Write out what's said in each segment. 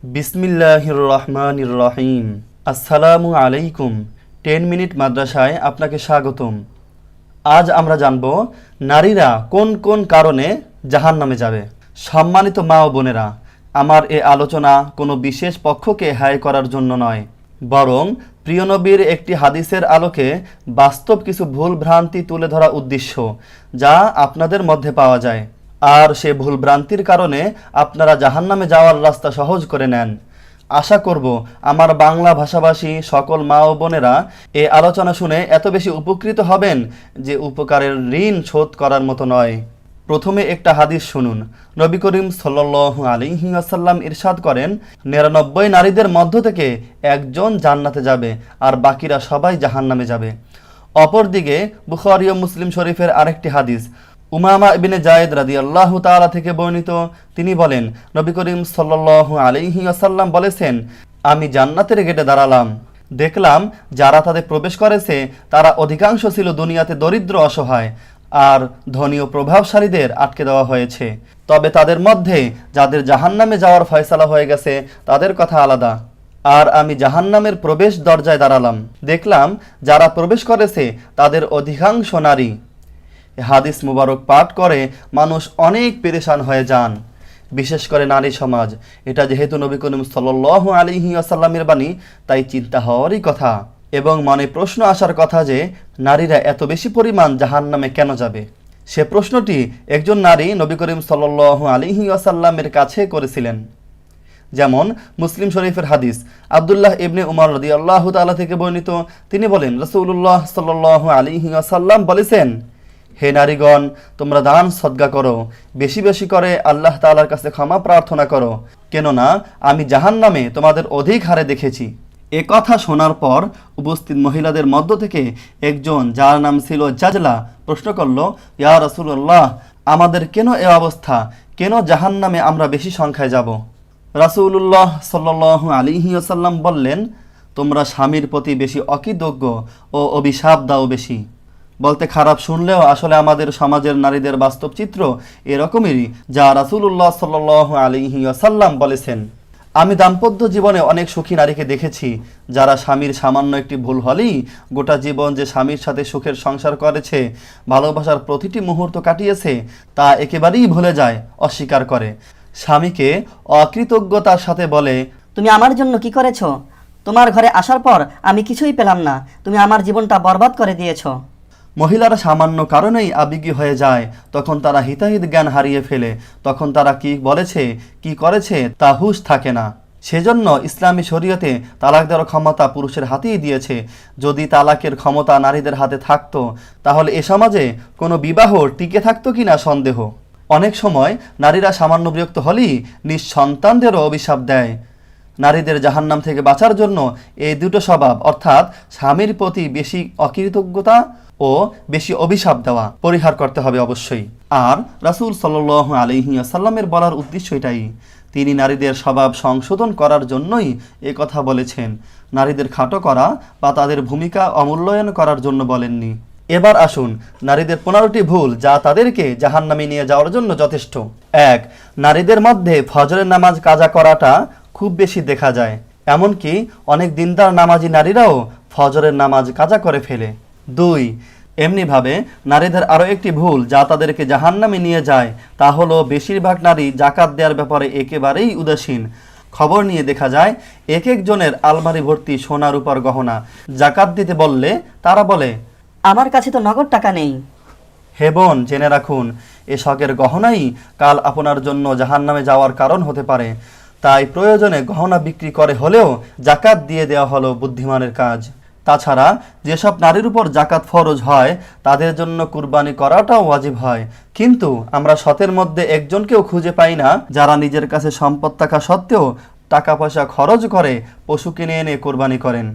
বিসমিল্লাহির রহমানির রহিম। আসসালামু আলাইকুম। 10 মিনিট মাদ্রাসায় আপনাকে স্বাগতম। আজ আমরা জানব নারীরা কোন কোন কারণে জাহান্নামে যাবে। সম্মানিত মা ও বোনেরা, আমার এ আলোচনা কোনো বিশেষ পক্ষকে হায় করার জন্য নয়, বরং প্রিয় নবীর একটি হাদিসের আলোকে বাস্তব কিছু ভুল ভ্রান্তি তুলে ধরা উদ্দেশ্য, যা আপনাদের মধ্যে পাওয়া যায়। আর সে ভুল ভ্রান্তির কারণে আপনারা জাহান্নামে যাওয়ার রাস্তা সহজ করে নেন। আশা করব আমার বাংলা ভাষাভাষী সকল মা ও বোনেরা এ আলোচনা শুনে এত বেশি উপকৃত হবেন যে উপকারের ঋণ শোধ করার মতো নয়। প্রথমে একটা হাদিস শুনুন। নবী করিম সাল্লাল্লাহু আলাইহি ওয়াসাল্লাম ইরশাদ করেন, 99 নারীদের মধ্য থেকে একজন জান্নাতে যাবে আর বাকিরা সবাই জাহান্নামে যাবে। অপরদিকে বুখারী ও মুসলিম শরীফের আরেকটি হাদিস উমামা ইবনে জায়েদ রাদিয়াল্লাহু তাআলা থেকে বর্ণিত, তিনি বলেন, নবী করিম সাল্লাল্লাহু আলাইহি ওয়াসাল্লাম বলেছেন, আমি জান্নাতের গেটে দাঁড়ালাম, দেখলাম যারা তাদের প্রবেশ করেছে তারা অধিকাংশ ছিল দুনিয়াতে দরিদ্র অসহায়, আর ধনী ও প্রভাবশালীদের আটকে দেওয়া হয়েছে। তবে তাদের মধ্যে যাদের জাহান্নামে যাওয়ার ফয়সালা হয়ে গেছে তাদের কথা আলাদা। আর আমি জাহান্নামের প্রবেশ দরজায় দাঁড়ালাম, দেখলাম যারা প্রবেশ করেছে তাদের অধিকাংশ নারী। হাদিস মুবারক পাঠ করে মানুষ অনেক পেরেশান হয়ে যান, বিশেষ করে নারী সমাজ। এটা যেহেতু নবী করিম সাল্লাল্লাহু আলাইহি ওয়াসাল্লামের বাণী, তাই চিন্তা হওয়ারই কথা এবং মনে প্রশ্ন আসার কথা যে নারীরা এত বেশি পরিমাণ জাহান্নামে কেন যাবে। সে প্রশ্নটি একজন নারী নবী করিম সাল্লাল্লাহু আলাইহি ওয়াসাল্লামের কাছে করেছিলেন। যেমন মুসলিম শরীফের হাদিস আব্দুল্লাহ ইবনে উমর রাদিয়াল্লাহু তাআলা থেকে বর্ণিত, তিনি বলেন, রাসূলুল্লাহ সাল্লাল্লাহু আলাইহি ওয়াসাল্লাম বলেছেন, হে নারীগণ, তোমরা দান সদকা করো, বেশি বেশি করে আল্লাহ তাআলার কাছে ক্ষমা প্রার্থনা করো, কেননা আমি জাহান্নামে তোমাদের অধিক হারে দেখেছি। এ কথা শোনার পর উপস্থিত মহিলাদের মধ্য থেকে একজন, যার নাম ছিল জাজলা, প্রশ্ন করল, ইয়া রাসূলুল্লাহ, আমাদের কেন এ অবস্থা? কেন জাহান্নামে আমরা বেশি সংখ্যায় যাব? রাসূলুল্লাহ সাল্লাল্লাহু আলাইহি ওয়াসাল্লাম বললেন, তোমরা স্বামীর প্রতি বেশি অকৃতজ্ঞ ও অভিশাপ দাও বেশি। বলতে খারাপ শুনলেও আসলে আমাদের সমাজের নারীদের বাস্তব চিত্র এরকমই, যা রাসূলুল্লাহ সাল্লাল্লাহু আলাইহি ওয়াসাল্লাম বলেছেন। আমি দাম্পত্য জীবনে অনেক সুখী নারীকে দেখেছি, যারা স্বামীর সামান্য একটি ভুল হলেই গোটা জীবন যে স্বামীর সাথে সুখের সংসার করেছে, ভালোবাসার প্রতিটি মুহূর্ত কাটিয়েছে, তা একেবারেই ভুলে যায়, অস্বীকার করে। স্বামীকে অকৃতজ্ঞতার সাথে বলে, তুমি আমার জন্য কি করেছো? তোমার ঘরে আসার পর আমি কিছুই পেলাম না, তুমি আমার জীবনটা বরবাদ করে দিয়েছো। মহিলারা সামান্য কারণেই আবেগী হয়ে যায়, তখন তারা হিতাহিত জ্ঞান হারিয়ে ফেলে, তখন তারা কি বলেছে কি করেছে তা হুঁশ থাকে না। সেজন্য ইসলামী শরীয়তে তালাক দেওয়ার ক্ষমতা পুরুষের হাতেই দিয়েছে। যদি তালাকের ক্ষমতা নারীদের হাতে থাকতো, তাহলে এ সমাজে কোনো বিবাহ টিকে থাকতো কিনা সন্দেহ। অনেক সময় নারীরা সামান্য বিরক্ত হলেই নিঃসন্তানদেরও অভিশাপ দেয়। নারীদের জাহান্নাম থেকে বাঁচার জন্য এই দুটো স্বভাব, অর্থাৎ স্বামীর প্রতি বেশি অকৃতজ্ঞতা ও বেশি অভিশাপ দেওয়া, পরিহার করতে হবে অবশ্যই। আর রাসূল সাল্লাল্লাহু আলাইহি ওয়াসাল্লামের বলার উদ্দেশ্য এটাই। তিনি নারীদের স্বভাব সংশোধন করার জন্যই এ কথা বলেছেন, নারীদের খাটো করা বা তাদের ভূমিকা অমূল্যায়ন করার জন্য বলেননি। এবার আসুন নারীদের 15টি ভুল, যা তাদেরকে জাহান্নামে নিয়ে যাওয়ার জন্য যথেষ্ট। 1. নারীদের মধ্যে ফজরের নামাজ কাজা করাটা খুব বেশি দেখা যায়, এমনকি অনেক দিনদার নামাজি নারীরাও ফজরের নামাজ কাজা করে ফেলে। 2. এমনিভাবে নারীদের আরও একটি ভুল, যা তাদেরকে জাহান্নামে নিয়ে যায়, তা হলো বেশিরভাগ নারী জাকাত দেওয়ার ব্যাপারে একেবারেই উদাসীন। খবর নিয়ে দেখা যায় এক একজনের আলমারি ভর্তি সোনা রূপার গহনা, জাকাত দিতে বললে তারা বলে, আমার কাছে তো নগদ টাকা নেই। হে বোন, জেনে রাখুন, এ শখের গহনাই কাল আপনার জন্য জাহান্নামে যাওয়ার কারণ হতে পারে। তাই প্রয়োজনে গহনা বিক্রি করে হলেও জাকাত দিয়ে দেওয়া হলো বুদ্ধিমানের কাজ। তাছাড়া যেসব নারীর উপর জাকাত ফরজ হয়, তাদের জন্য কুরবানি করাটাও ওয়াজিব হয়। কিন্তু আমরা শতের মধ্যে একজনকেও খুঁজে পাই না যারা নিজের কাছে সম্পদ থাকা সত্ত্বেও টাকা পয়সা খরচ করে পশু কিনে এনে কোরবানি করেন।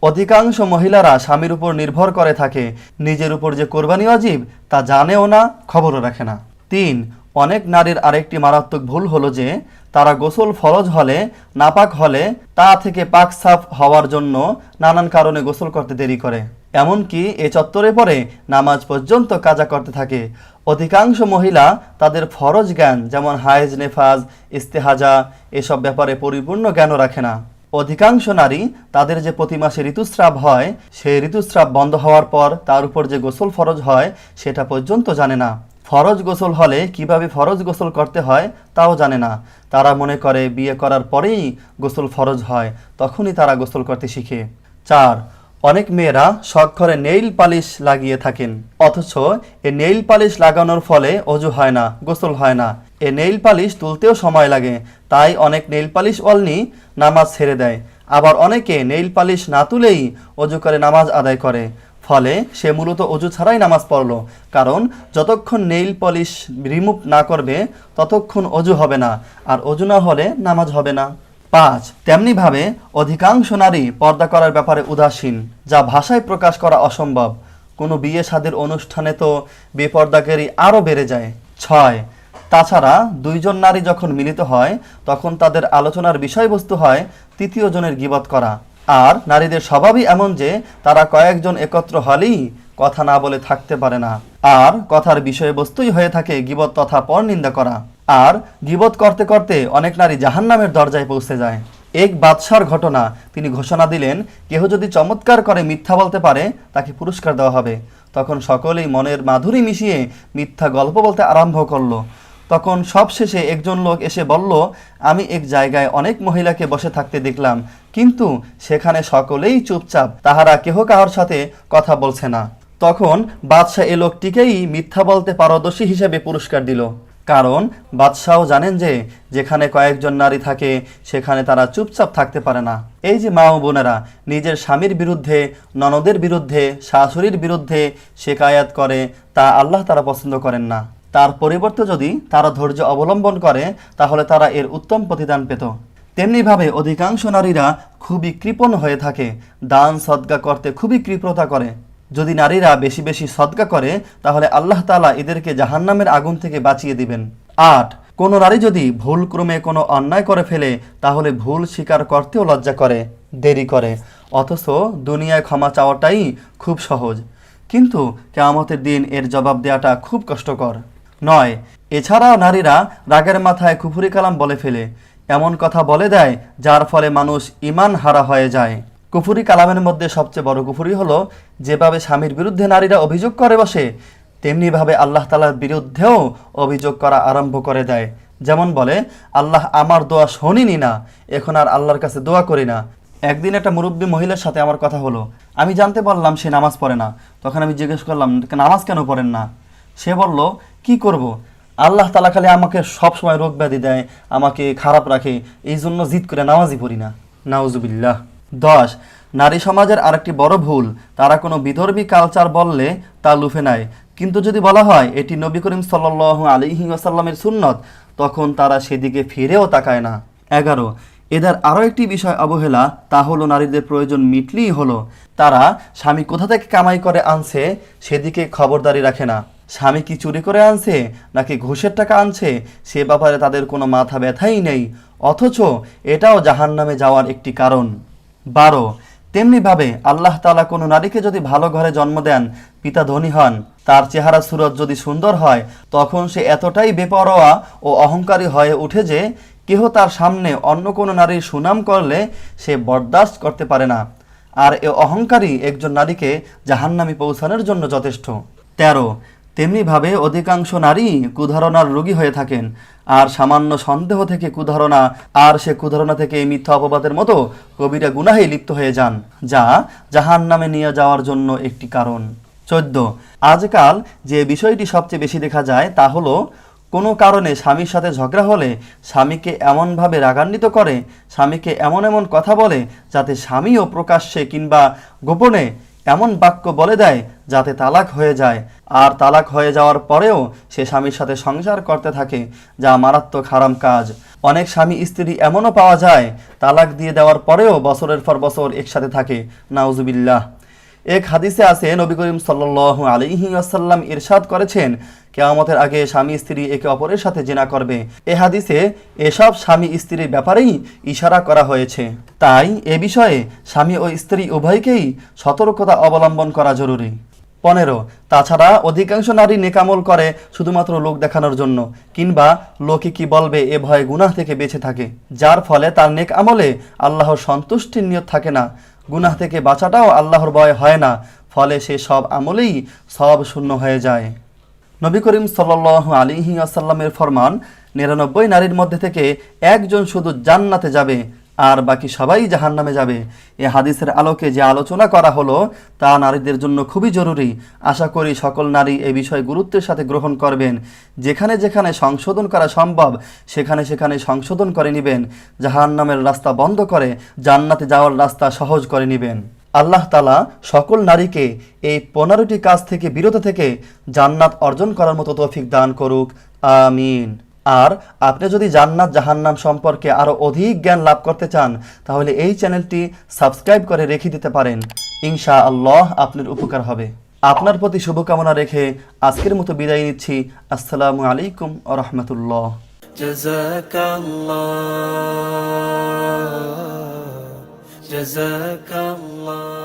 অধিকাংশ মহিলারা স্বামীর উপর নির্ভর করে থাকে, নিজের উপর যে কোরবানি ওয়াজিব তা জানেও না, খবরও রাখে না। 3. অনেক নারীর আরেকটি মারাত্মক ভুল হলো যে তারা গোসল ফরজ হলে, নাপাক হলে তা থেকে পাক সাফ হওয়ার জন্য নানান কারণে গোসল করতে দেরি করে। এমনকি এ চত্বরে পরে নামাজ পর্যন্ত কাজা করতে থাকে। অধিকাংশ মহিলা তাদের ফরজ জ্ঞান যেমন হায়েজ, নেফাজ, ইস্তেহাজা এসব ব্যাপারে পরিপূর্ণ জ্ঞানও রাখে না। অধিকাংশ নারী তাদের যে প্রতি মাসে ঋতুস্রাব হয় সেই ঋতুস্রাব বন্ধ হওয়ার পর তার উপর যে গোসল ফরজ হয় সেটা পর্যন্ত জানে না। ফরজ গোসল হলে কিভাবে ফরজ গোসল করতে হয় তাও জানে না। তারা মনে করে বিয়ে করার পরেই গোসল ফরজ হয়, তখনই তারা গোসল করতে শিখে। 4, অনেক মেয়েরা শখ করে নেইল পালিশ লাগিয়ে থাকেন, অথচ এ নেইল পালিশ লাগানোর ফলে অজু হয় না, গোসল হয় না। এ নেইল পালিশ তুলতেও সময় লাগে, তাই অনেক নেইল পালিশ ওয়ালনি নামাজ ছেড়ে দেয়। আবার অনেকে নেইল পালিশ না তুলেই অজু করে নামাজ আদায় করে, ফলে সে মূলত অজু ছাড়াই নামাজ পড়লো। কারণ যতক্ষণ নেইল পলিশ রিমুভ না করবে ততক্ষণ অজু হবে না, আর অজু না হলে নামাজ হবে না। 5, তেমনিভাবে অধিকাংশ নারী পর্দা করার ব্যাপারে উদাসীন, যা ভাষায় প্রকাশ করা অসম্ভব। কোনো বিয়ে শাদীর অনুষ্ঠানে তো বেপর্দাগিরি আরও বেড়ে যায়। 6, তাছাড়া দুইজন নারী যখন মিলিত হয় তখন তাদের আলোচনার বিষয়বস্তু হয় তৃতীয় জনের গীবত করা। আর নারীদের স্বভাবই এমন যে তারা কয়েকজন একত্র হলেই কথা না বলে থাকতে পারে না, আর কথার বিষয়বস্তুই হয়ে থাকে গীবত তথা পরনিন্দা করা। আর গীবত করতে করতে অনেক নারী জাহান্নামের দরজায় পৌঁছে যায়। এক বাদশার ঘটনা, তিনি ঘোষণা দিলেন কেহ যদি চমৎকার করে মিথ্যা বলতে পারে তাকে পুরস্কার দেওয়া হবে। তখন সকলেই মনের মাধুরী মিশিয়ে মিথ্যা গল্প বলতে আরম্ভ করলো। তখন সবশেষে একজন লোক এসে বলল, আমি এক জায়গায় অনেক মহিলাকে বসে থাকতে দেখলাম, কিন্তু সেখানে সকলেই চুপচাপ, তাহারা কেহ কাহার সাথে কথা বলছে না। তখন বাদশাহ এ লোকটিকেই মিথ্যা বলতে পারদর্শী হিসেবে পুরস্কার দিল। কারণ বাদশাহ জানেন যে যেখানে কয়েকজন নারী থাকে সেখানে তারা চুপচাপ থাকতে পারে না। এই যে মা ও বোনেরা নিজের স্বামীর বিরুদ্ধে, ননদের বিরুদ্ধে, শাশুড়ির বিরুদ্ধে শেকায়াত করে, তা আল্লাহ তারা পছন্দ করেন না। তার পরিবর্তে যদি তারা ধৈর্য অবলম্বন করে তাহলে তারা এর উত্তম প্রতিদান পেত। তেমনিভাবে অধিকাংশ নারীরা খুবই কৃপণ হয়ে থাকে, দান সদকা করতে খুবই কৃপণতা করে। যদি নারীরা বেশি বেশি সদকা করে তাহলে আল্লাহ তাআলা এদেরকে জাহান্নামের আগুন থেকে বাঁচিয়ে দিবেন। 8, কোনো নারী যদি ভুলক্রমে কোনো অন্যায় করে ফেলে তাহলে ভুল স্বীকার করতেও লজ্জা করে, দেরি করে, অথচ দুনিয়ায় ক্ষমা চাওয়াটাই খুব সহজ, কিন্তু কিয়ামতের দিন এর জবাব দেওয়াটা খুব কষ্টকর। 9, এছাড়াও নারীরা রাগের মাথায় কুফরি কালাম বলে ফেলে, এমন কথা বলে দেয় যার ফলে মানুষ ঈমান হারা হয়ে যায়। কুফরি কালামের মধ্যে সবচেয়ে বড় কুফরি হলো যেভাবে স্বামীর বিরুদ্ধে নারীরা অভিযোগ করে বসে তেমনিভাবে আল্লাহ তাআলার বিরুদ্ধেও অভিযোগ করা আরম্ভ করে দেয়। যেমন বলে, আল্লাহ আমার দোয়া শোনেনি না, এখন আর আল্লাহর কাছে দোয়া করি না। একদিন একটা মুরব্বী মহিলার সাথে আমার কথা হলো, আমি জানতে পারলাম সে নামাজ পড়ে না। তখন আমি জিজ্ঞেস করলাম, নামাজ কেন পড়েন না? সে বলল, কি করব, আল্লাহ তাআলা খালি আমাকে সবসময় রোগ ব্যাধি দেয়, আমাকে খারাপ রাখে, এই জন্য জিদ করে নামাজই পড়ি না। নাউজুবিল্লাহ। 10, নারী সমাজের আরেকটি বড় ভুল, তারা কোনো বিধর্মী কালচার বললে তা লুফে নেয়, কিন্তু যদি বলা হয় এটি নবী করিম সাল্লাল্লাহু আলাইহি ওয়াসাল্লামের সুন্নত তখন তারা সেদিকে ফিরেও তাকায় না। 11, এদের আরও একটি বিষয় অবহেলা, তা হলো নারীদের প্রয়োজন মিটলেই হলো। তারা স্বামী কোথা থেকে কামাই করে আনছে সেদিকে খবরদারি রাখে না। স্বামী কি চুরি করে আনছে নাকি ঘুষের টাকা আনছে সে ব্যাপারে তাদের কোনো মাথা ব্যথাই নেই, অথচ এটাও জাহান্নামে যাওয়ার একটি কারণ। 12, তেমনিভাবে আল্লাহ তাআলা কোনো নারীকে যদি ভালো ঘরে জন্ম দেন, পিতা ধনী হন, তার চেহারা সুরত যদি সুন্দর হয়, তখন সে এতটাই বেপরোয়া ও অহংকারী হয়ে উঠে যে কেহ তার সামনে অন্য কোনো নারীর সুনাম করলে সে বরদাস্ত করতে পারে না, আর এ অহংকারী একজন নারীকে জাহান্নামে পৌঁছানোর জন্য যথেষ্ট। 13, তেমনিভাবে অধিকাংশ নারী কুধারণার রোগী হয়ে থাকেন, আর সামান্য সন্দেহ থেকে কুধারণা, আর সে কুধারণা থেকে মিথ্যা অপবাদের মতো কবিরা গুনাহে লিপ্ত হয়ে যান, যা জাহান্নামে নিয়ে যাওয়ার জন্য একটি কারণ। 14, আজকাল যে বিষয়টি সবচেয়ে বেশি দেখা যায় তা হলো কোনো কারণে স্বামীর সাথে ঝগড়া হলে স্বামীকে এমনভাবে রাগান্বিত করে, স্বামীকে এমন এমন কথা বলে যাতে স্বামীও প্রকাশ্যে কিংবা গোপনে এমন বাক্য বলে দেয় যাতে তালাক হয়ে যায়, আর তালাক হয়ে যাওয়ার পরেও সে স্বামীর সাথে সংসার করতে থাকে, যা মারাত্মক হারাম কাজ। অনেক স্বামী স্ত্রী এমনও পাওয়া যায় তালাক দিয়ে দেওয়ার পরেও বছরের পর বছর একসাথে থাকে। নাউজুবিল্লাহ। এক হাদিসে আছে নবী করিম সাল্লাল্লাহু আলাইহি ওয়াসাল্লাম ইরশাদ করেছেন, কিয়ামতের আগে স্বামী স্ত্রী একে অপরের সাথে জিনা করবে। এ হাদিসে এসব স্বামী স্ত্রীর ব্যাপারেই ইশারা করা হয়েছে। তাই এ বিষয়ে স্বামী ও স্ত্রী উভয়কেই সতর্কতা অবলম্বন করা জরুরি। 15, তাছাড়া অধিকাংশ নারী নেকামল করে শুধুমাত্র লোক দেখানোর জন্য, কিংবা লোকে কি বলবে এ ভয়ে গুনাহ থেকে বেঁচে থাকে, যার ফলে তার নেক আমলে আল্লাহর সন্তুষ্টির নিয়ত থাকে না। গুনাহ থেকে বাঁচাটাও আল্লাহর ভয় হয় না, ফলে সে সব আমলেই সওয়াব শূন্য হয়ে যায়। নবী করিম সাল্লাল্লাহু আলাইহি ওয়াসাল্লামের ফরমান, 99 নারীর মধ্যে থেকে একজন শুধু জান্নাতে যাবে আর বাকি সবাই জাহান্নামে যাবে। এ হাদিসের আলোকে যে আলোচনা করা হলো তা নারীদের জন্য খুবই জরুরি। আশা করি সকল নারী এ বিষয় গুরুত্বের সাথে গ্রহণ করবেন। যেখানে যেখানে সংশোধন করা সম্ভব সেখানে সেখানে সংশোধন করে নেবেন। জাহান্নামের রাস্তা বন্ধ করে জান্নাতে যাওয়ার রাস্তা সহজ করে নেবেন। আল্লাহ তাআলা সকল নারীকে এই 15টি কাজ থেকে বিরত থেকে জান্নাত অর্জন করার মতো তৌফিক দান করুক, আমিন। আর আপনি যদি জান্নাত জাহান্নাম সম্পর্কে আরও অধিক জ্ঞান লাভ করতে চান তাহলে এই চ্যানেলটি সাবস্ক্রাইব করে রেখে দিতে পারেন। ইনশাআল্লাহ আপনার উপকার হবে। আপনার প্রতি শুভকামনা রেখে আজকের মতো বিদায় নিচ্ছি। আসসালামু আলাইকুম ওয়া রাহমাতুল্লাহ। জাযাকাল্লাহ।